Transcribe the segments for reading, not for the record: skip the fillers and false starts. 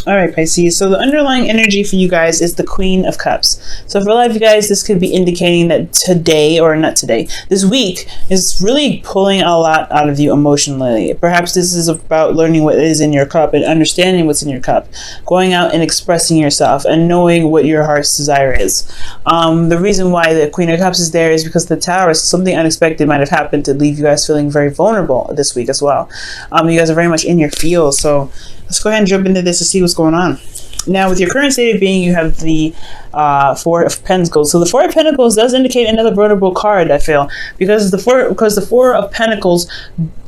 All right, Pisces. So the underlying energy for you guys is the Queen of Cups. So for a lot of you guys, this could be indicating that today, or not today, this week is really pulling a lot out of you emotionally. Perhaps this is about learning what is in your cup and understanding what's in your cup, going out and expressing yourself and knowing what your heart's desire is. The reason why the Queen of Cups is there is because the Tower, something unexpected might have happened to leave you guys feeling very vulnerable this week as well. You guys are very much in your field, so let's go ahead and jump into this to see what's going on. Now, with your current state of being, you have the Four of Pentacles. So the Four of Pentacles does indicate another vulnerable card, I feel, because the Four of Pentacles,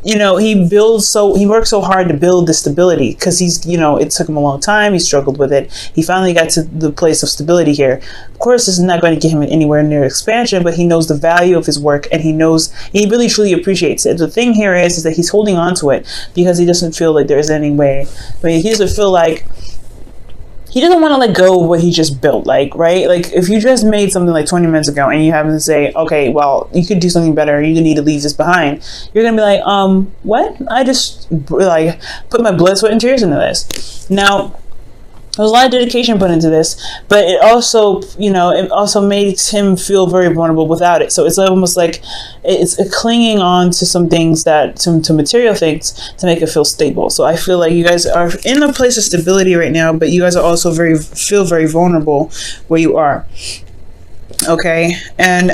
you know, he works so hard to build the stability, because he's, you know, it took him a long time. He struggled with it. He finally got to the place of stability here. Of course, this is not going to get him anywhere near expansion, but he knows the value of his work, and he really truly appreciates it. The thing here is that he's holding on to it because he doesn't feel like there's any way. I mean, he doesn't feel like, he doesn't want to let go of what he just built, like, right? Like, if you just made something like 20 minutes ago and you have to say, okay, well, you could do something better, you need to leave this behind, you're going to be like, what? I just, like, put my blood, sweat, and tears into this. Now, there's a lot of dedication put into this, but it also, you know, it also makes him feel very vulnerable without it. So it's almost like it's clinging on to some things to material things to make it feel stable. So I feel like you guys are in a place of stability right now, but you guys are also feel very vulnerable where you are. Okay, and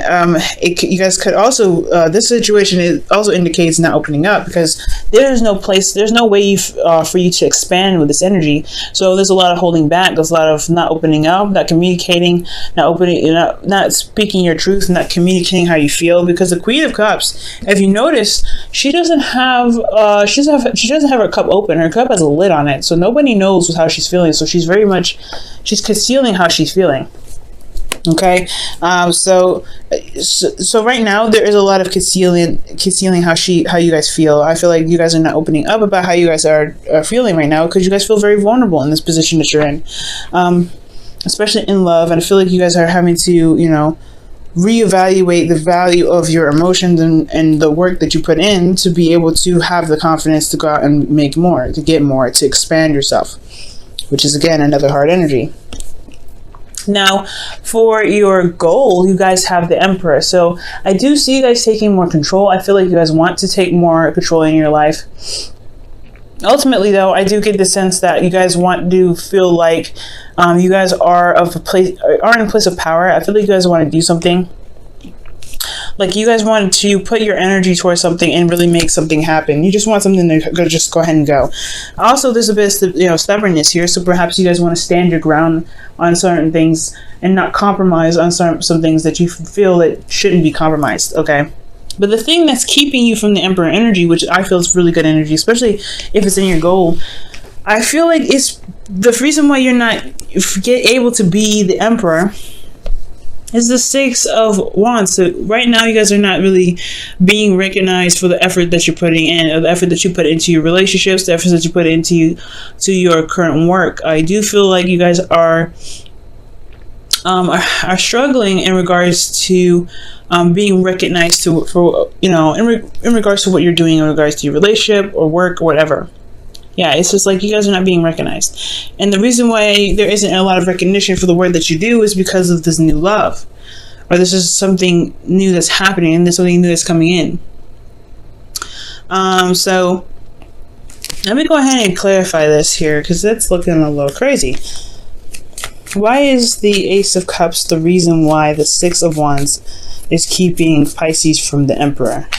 you guys could also, this situation also indicates not opening up, because there's no way for you to expand with this energy. So there's a lot of holding back. There's a lot of not opening up, not communicating, not speaking your truth, not communicating how you feel. Because the Queen of Cups, if you notice, she doesn't have her cup open. Her cup has a lid on it, so nobody knows how she's feeling. So she's concealing how she's feeling. Okay, so right now there is a lot of concealing how you guys feel. I feel like you guys are not opening up about how you guys are feeling right now, because you guys feel very vulnerable in this position that you're in, especially in love. And I feel like you guys are having to, you know, reevaluate the value of your emotions and the work that you put in to be able to have the confidence to go out and make more, to get more, to expand yourself, which is again another hard energy. Now, for your goal, you guys have the Emperor. So I do see you guys taking more control. I feel like you guys want to take more control in your life. Ultimately, though, I do get the sense that you guys want to feel like you guys are in a place of power. I feel like you guys want to do something. Like, you guys want to put your energy towards something and really make something happen. You just want something to just go ahead and go. Also, there's a bit of, you know, stubbornness here. So perhaps you guys want to stand your ground on certain things and not compromise on some things that you feel that shouldn't be compromised. Okay. But the thing that's keeping you from the Emperor energy, which I feel is really good energy, especially if it's in your goal, I feel like it's the reason why you're not able to be the Emperor is the Six of Wands. So right now you guys are not really being recognized for the effort that you're putting in, or the effort that you put into your relationships, the effort that you put into your current work. I do feel like you guys are struggling in regards to being recognized for you know, in regards to what you're doing in regards to your relationship or work or whatever. Yeah, it's just like you guys are not being recognized. And the reason why there isn't a lot of recognition for the work that you do is because of this new love. Or this is something new that's happening, and there's something new that's coming in. So let me go ahead and clarify this here, because that's looking a little crazy. Why is the Ace of Cups the reason why the Six of Wands is keeping Pisces from the Emperor?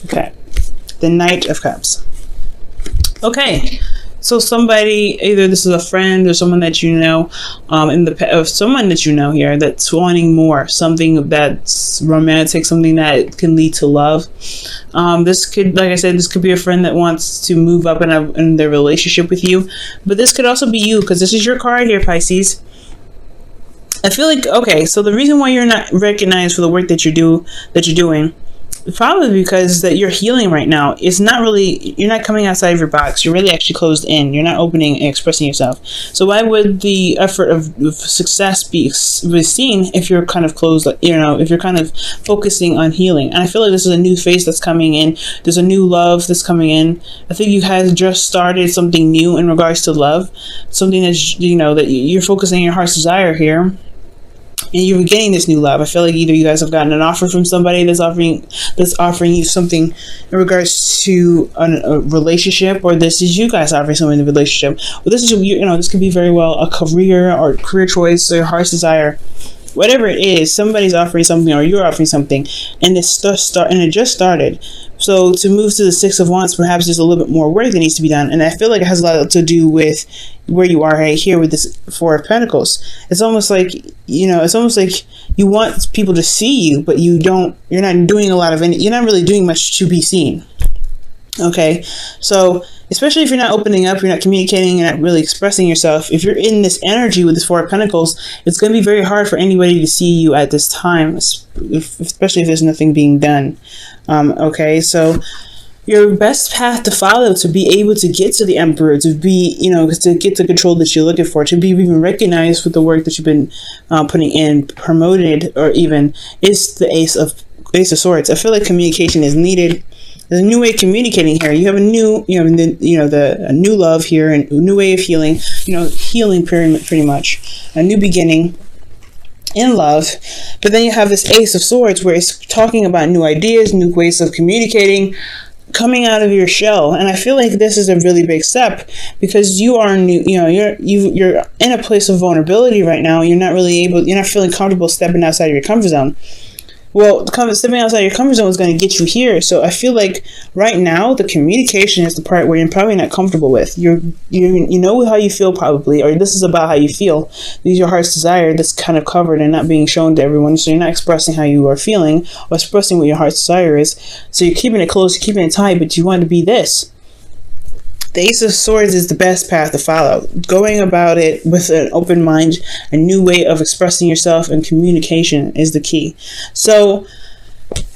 Okay, the Knight of Cups. Okay, so somebody, either this is a friend or someone that you know, someone that you know here that's wanting more, something that's romantic, something that can lead to love. This could, like I said, this could be a friend that wants to move up in their relationship with you, but this could also be you, because this is your card here, Pisces. I feel like, okay, so the reason why you're not recognized for the work that you're doing probably because that you're healing right now. It's not really, you're not coming outside of your box. You're really actually closed in. You're not opening and expressing yourself. So why would the effort of success be seen if you're kind of closed, you know, if you're kind of focusing on healing? And I feel like this is a new phase that's coming in. There's a new love that's coming in. I think you guys just started something new in regards to love, something that, you know, that you're focusing on your heart's desire here. And you're getting this new love. I feel like either you guys have gotten an offer from somebody that's offering you something in regards to a relationship, or this is you guys offering something in a relationship. Well, this is, you know, this could be very well a career or career choice or your heart's desire. Whatever it is, somebody's offering something or you're offering something, and it just started. So to move to the Six of Wands, perhaps there's a little bit more work that needs to be done, and I feel like it has a lot to do with where you are right here with this Four of Pentacles. It's almost like, you know, it's almost like you want people to see you, but you're not doing a lot of you're not really doing much to be seen. Okay, so especially if you're not opening up, you're not communicating, you're not really expressing yourself. If you're in this energy with this Four of Pentacles, it's going to be very hard for anybody to see you at this time, especially if there's nothing being done. Okay, so your best path to follow to be able to get to the Emperor, to be, you know, to get the control that you're looking for, to be even recognized with the work that you've been putting in, promoted, or even, is the Ace of Swords. I feel like communication is needed. There's a new way of communicating here. You have a new, a new love here, and a new way of healing. You know, healing pretty much, a new beginning in love. But then you have this Ace of Swords, where it's talking about new ideas, new ways of communicating, coming out of your shell. And I feel like this is a really big step, because you are new. You know, you're in a place of vulnerability right now. You're not feeling comfortable stepping outside of your comfort zone. Well, stepping outside your comfort zone is going to get you here. So I feel like right now the communication is the part where you're probably not comfortable with. You know how you feel probably, or this is about how you feel. This is your heart's desire that's kind of covered and not being shown to everyone. So you're not expressing how you are feeling or expressing what your heart's desire is. So you're keeping it close, you're keeping it tight, but you want to be this. The Ace of Swords is the best path to follow. Going about it with an open mind, a new way of expressing yourself, and communication is the key. So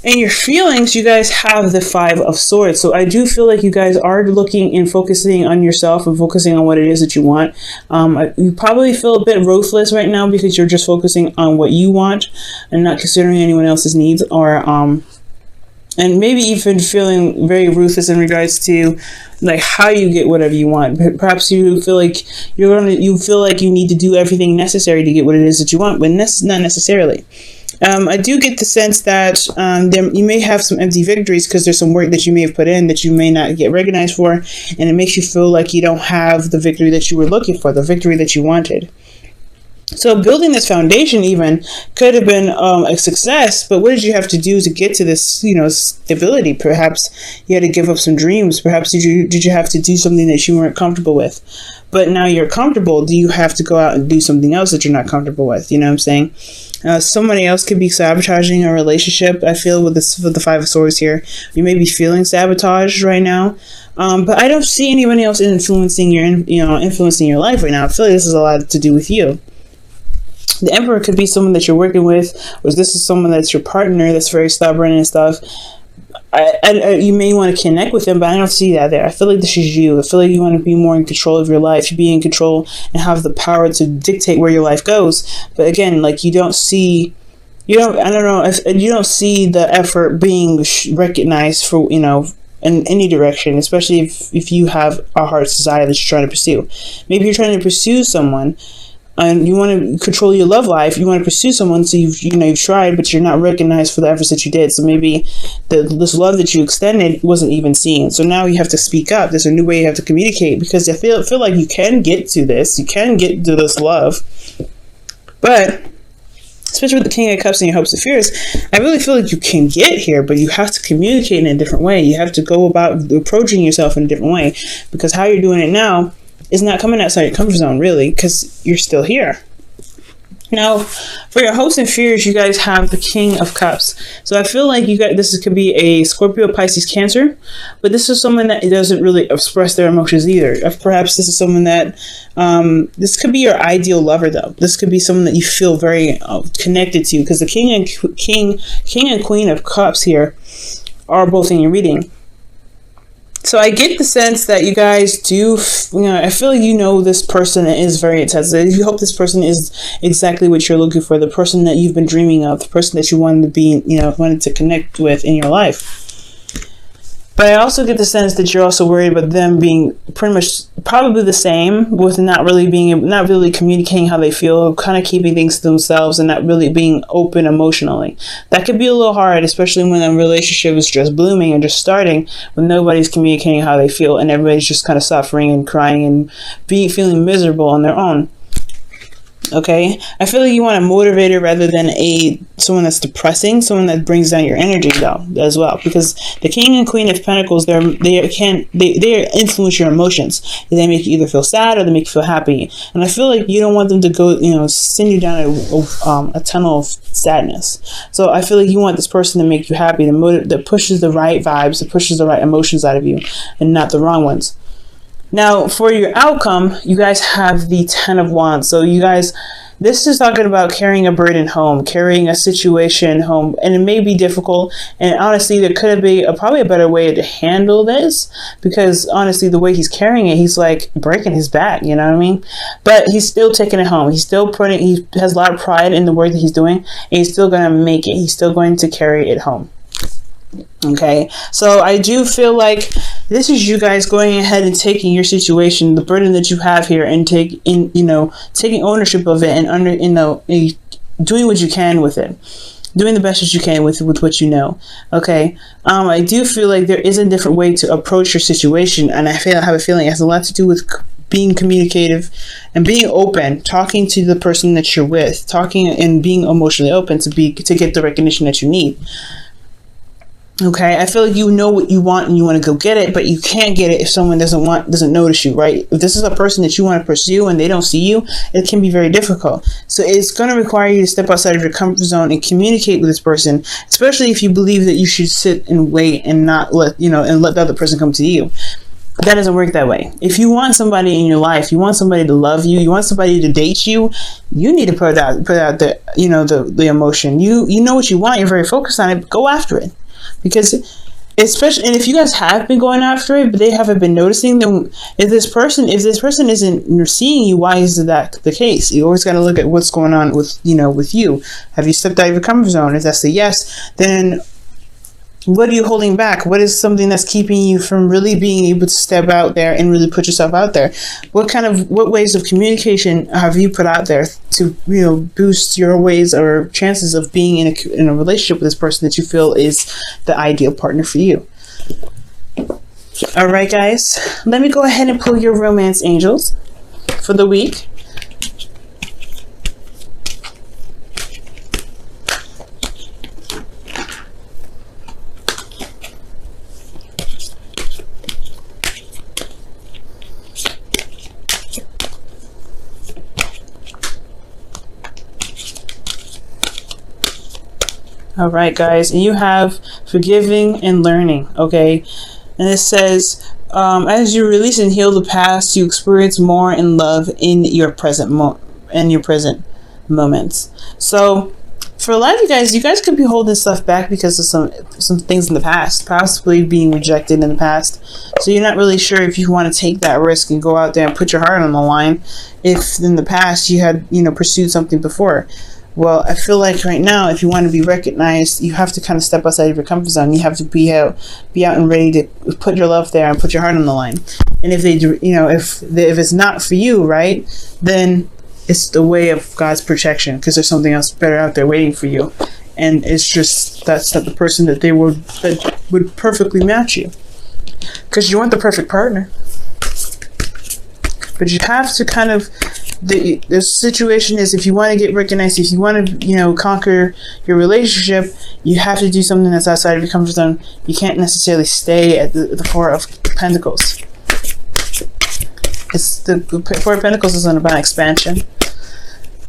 in your feelings, you guys have the Five of Swords. So I do feel like you guys are looking and focusing on yourself and focusing on what it is that you want. You probably feel a bit ruthless right now because you're just focusing on what you want and not considering anyone else's needs, or and maybe even feeling very ruthless in regards to like how you get whatever you want. Perhaps you feel like you feel like you need to do everything necessary to get what it is that you want, but not necessarily. I do get the sense that you may have some empty victories because there's some work that you may have put in that you may not get recognized for, and it makes you feel like you don't have the victory that you were looking for, the victory that you wanted. So building this foundation even could have been a success, but what did you have to do to get to this, stability? Perhaps you had to give up some dreams. Perhaps did you have to do something that you weren't comfortable with? But now you're comfortable. Do you have to go out and do something else that you're not comfortable with? You know what I'm saying? Somebody else could be sabotaging a relationship. I feel with the Five of Swords here, you may be feeling sabotaged right now. But I don't see anybody else influencing your life right now. I feel like this has a lot to do with you. The Emperor could be someone that you're working with, or this is someone that's your partner that's very stubborn and stuff. You may want to connect with them, but I don't see that there. I feel like this is you. I feel like you want to be more in control of your life, be in control and have the power to dictate where your life goes. But again, like you don't see the effort being recognized for, in any direction, especially if you have a heart's desire that you're trying to pursue. Maybe you're trying to pursue someone and you want to control your love life. You want to pursue someone, so you've tried, but you're not recognized for the efforts that you did. So maybe this love that you extended wasn't even seen. So now you have to speak up. There's a new way you have to communicate, because I feel like you can get to this. You can get to this love, but especially with the King of Cups and your hopes and fears, I really feel like you can get here, but you have to communicate in a different way. You have to go about approaching yourself in a different way, because how you're doing it now is not coming outside your comfort zone, really, because you're still here. Now, for your hopes and fears, you guys have the King of Cups. So I feel like you got this could be a Scorpio, Pisces, Cancer, but this is someone that doesn't really express their emotions either. Perhaps this is someone that this could be your ideal lover, though. This could be someone that you feel very connected to, because the King and Queen of Cups here are both in your reading. So I get the sense that you guys do, I feel like you know this person is very intense. You hope this person is exactly what you're looking for, the person that you've been dreaming of, the person that you wanted to be, wanted to connect with in your life. But I also get the sense that you're also worried about them being pretty much probably the same, with not really communicating how they feel, kind of keeping things to themselves and not really being open emotionally. That could be a little hard, especially when a relationship is just blooming and just starting, when nobody's communicating how they feel and everybody's just kind of suffering and crying and feeling miserable on their own. Okay, I feel like you want a motivator rather than someone that's depressing, someone that brings down your energy though as well, because the King and Queen of Pentacles, they influence your emotions. They make you either feel sad or they make you feel happy, and I feel like you don't want them to go, send you down a tunnel of sadness. So I feel like you want this person to make you happy, that pushes the right vibes, that pushes the right emotions out of you, and not the wrong ones. Now, for your outcome, you guys have the Ten of Wands. So you guys, this is talking about carrying a burden home, carrying a situation home, and it may be difficult. And honestly, there could be probably a better way to handle this, because honestly, the way he's carrying it, he's like breaking his back, you know what I mean? But he's still taking it home. He has a lot of pride in the work that he's doing, and he's still going to make it. He's still going to carry it home. Okay, so I do feel like this is you guys going ahead and taking your situation, the burden that you have here, and taking ownership of it, and doing what you can with it, doing the best that you can with what you know. Okay, I do feel like there is a different way to approach your situation, and I have a feeling it has a lot to do with being communicative and being open, talking to the person that you're with, talking and being emotionally open to get the recognition that you need. Okay, I feel like you know what you want and you want to go get it, but you can't get it if someone doesn't notice you, right? If this is a person that you want to pursue and they don't see you, it can be very difficult. So it's going to require you to step outside of your comfort zone and communicate with this person, especially if you believe that you should sit and wait and not let the other person come to you. That doesn't work that way. If you want somebody in your life, you want somebody to love you, you want somebody to date you, you need to put out the emotion. You know what you want, you're very focused on it, go after it. Because especially, and if you guys have been going after it, but they haven't been noticing, then if this person isn't seeing you, why is that the case? You always got to look at what's going on with you. Have you stepped out of your comfort zone? If that's the yes, then what are you holding back? What is something that's keeping you from really being able to step out there and really put yourself out there? What ways of communication have you put out there to boost your ways or chances of being in a relationship with this person that you feel is the ideal partner for you? All right, guys, let me go ahead and pull your romance angels for the week. All right, guys, and you have forgiving and learning, okay? And it says, as you release and heal the past, you experience more in love in your present moments. So for a lot of you guys could be holding stuff back because of some things in the past, possibly being rejected in the past. So you're not really sure if you want to take that risk and go out there and put your heart on the line if in the past you had pursued something before. Well, I feel like right now, if you want to be recognized, you have to kind of step outside of your comfort zone. You have to be out and ready to put your love there and put your heart on the line. And if they do, if it's not for you, right, then it's the way of God's protection, because there's something else better out there waiting for you. And it's just that's not the person that would perfectly match you, because you want the perfect partner. But you have to kind of. The situation is, if you want to get recognized, if you want to conquer your relationship, you have to do something that's outside of your comfort zone. You can't necessarily stay at the Four of Pentacles. It's the Four of Pentacles is about expansion.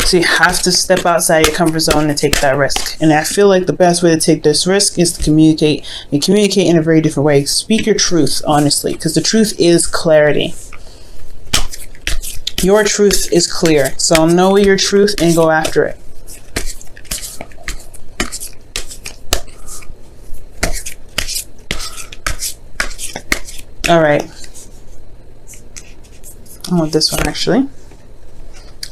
So you have to step outside your comfort zone and take that risk. And I feel like the best way to take this risk is to communicate, and communicate in a very different way. Speak your truth, honestly, because the truth is clarity. Your truth is clear. So know your truth and go after it. All right. I want this one, actually.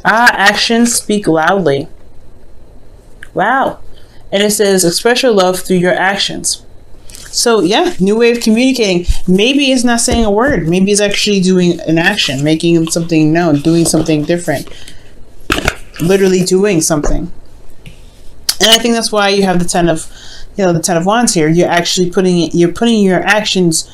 Actions speak loudly. Wow. And it says, express your love through your actions. So yeah, new way of communicating. Maybe it's not saying a word. Maybe it's actually doing an action, making something known, doing something different. Literally doing something. And I think that's why you have the Ten of Wands here. You're actually putting your actions,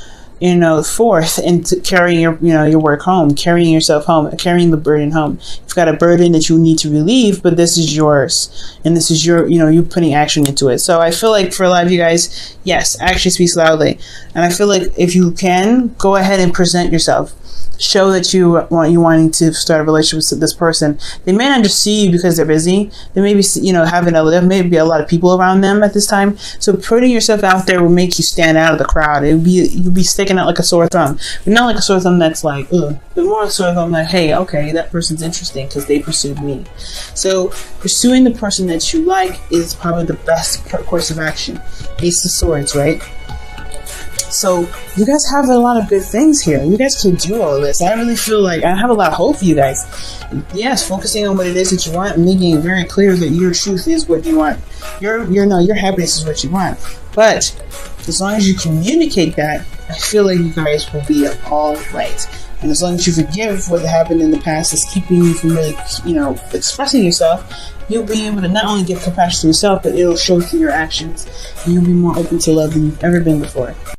forth into carrying your work home, carrying yourself home, carrying the burden home. You've got a burden that you need to relieve, but this is yours, and this is you putting action into it. So I feel like for a lot of you guys, yes, action speaks loudly, and I feel like if you can, go ahead and present yourself. Show that you're wanting to start a relationship with this person. They may not just see you because they're busy. They may be, there may be a lot of people around them at this time. So putting yourself out there will make you stand out of the crowd. You'll be sticking out like a sore thumb, but not like a sore thumb that's like, ugh. But more a sore thumb like, hey, okay, that person's interesting because they pursued me. So pursuing the person that you like is probably the best course of action. Ace of Swords, right? So you guys have a lot of good things here. You guys can do all of this. I really feel like I have a lot of hope for you guys. Yes, focusing on what it is that you want and making it very clear that your truth is what you want. Your happiness is what you want. But as long as you communicate that, I feel like you guys will be all right. And as long as you forgive what happened in the past that's keeping you from really, expressing yourself, you'll be able to not only give compassion to yourself, but it'll show through your actions. And you'll be more open to love than you've ever been before.